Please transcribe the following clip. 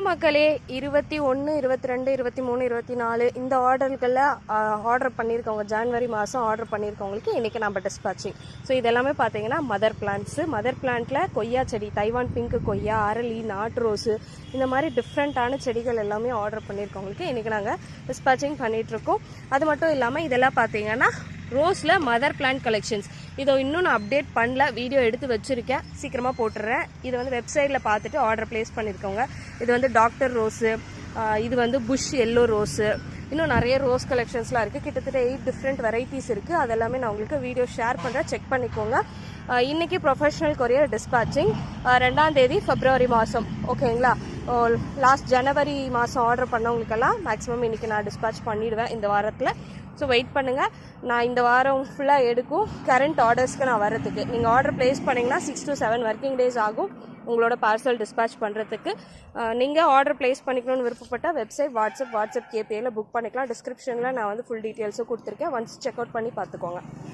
மக்களே 21, 22, 23, 24 இந்த ஆர்டர்களில் order பண்ணியிருக்கவங்க January மாதம் ஆர்டர் பண்ணியிருக்கவங்களுக்கு இன்றைக்கி நம்ம டிஸ்பாச்சிங். ஸோ இதெல்லாமே பார்த்தீங்கன்னா மதர் பிளான்ட்ஸு. மதர் பிளான்ட்டில் கொய்யா செடி, தைவான் பிங்க் கொய்யா, அரளி, நாட்டு ரோஸு, இந்த மாதிரி டிஃப்ரெண்ட்டான செடிகள் எல்லாமே ஆர்டர் பண்ணியிருக்கவங்களுக்கு இன்றைக்கி நாங்கள் டிஸ்பாச்சிங் பண்ணிகிட்ருக்கோம். அது மட்டும் இல்லாமல் இதெல்லாம் பார்த்தீங்கன்னா ரோஸில் மதர் பிளான்ட் கலெக்ஷன்ஸ். இதை இன்னும் நான் அப்டேட் பண்ணல, வீடியோ எடுத்து வச்சுருக்கேன், சீக்கிரமாக போட்டுடுறேன். இது வந்து வெப்சைட்டில் பார்த்துட்டு ஆர்டர் ப்ளேஸ் பண்ணியிருக்கோங்க. இது வந்து டாக்டர் ரோஸு, இது வந்து புஷ் எல்லோ ரோஸு, இன்னும் நிறைய ரோஸ் கலெக்ஷன்ஸ்லாம் இருக்குது. கிட்டத்தட்ட 8 டிஃப்ரெண்ட் வெரைட்டிஸ் இருக்குது. அதெல்லாமே நான் உங்களுக்கு வீடியோ ஷேர் பண்ணுறேன், செக் பண்ணிக்கோங்க. இன்றைக்கி ப்ரொஃபஷனல் கொரியர் டிஸ்பாச்சிங் 2ஆம் தேதி February மாதம், ஓகேங்களா? லாஸ்ட் ஜனவரி மாதம் ஆர்டர் பண்ணவங்களுக்கெல்லாம் மேக்ஸிமம் இன்றைக்கி நான் டிஸ்பாச் பண்ணிவிடுவேன் இந்த வாரத்தில். ஸோ வெயிட் பண்ணுங்கள், நான் இந்த வாரம் ஃபுல்லாக எடுக்கும் கரண்ட் ஆர்டர்ஸ்க்கு நான் வரதுக்கு. நீங்கள் ஆர்டர் ப்ளேஸ் பண்ணிங்கன்னா 6 to 7 ஒர்க்கிங் டேஸ் ஆகும் உங்களோட பார்சல் டிஸ்பாச் பண்ணுறதுக்கு. நீங்கள் ஆர்டர் ப்ளேஸ் பண்ணிக்கணும்னு விருப்பப்பட்ட வெப்சைட், வாட்ஸ்அப் கேபிஐயில் புக் பண்ணிக்கலாம். டிஸ்கிரிப்ஷனில் நான் வந்து ஃபுல் டீட்டெயில்ஸும் கொடுத்துருக்கேன். ஒன்ஸ் செக் அவுட் பண்ணி பார்த்துக்கோங்க.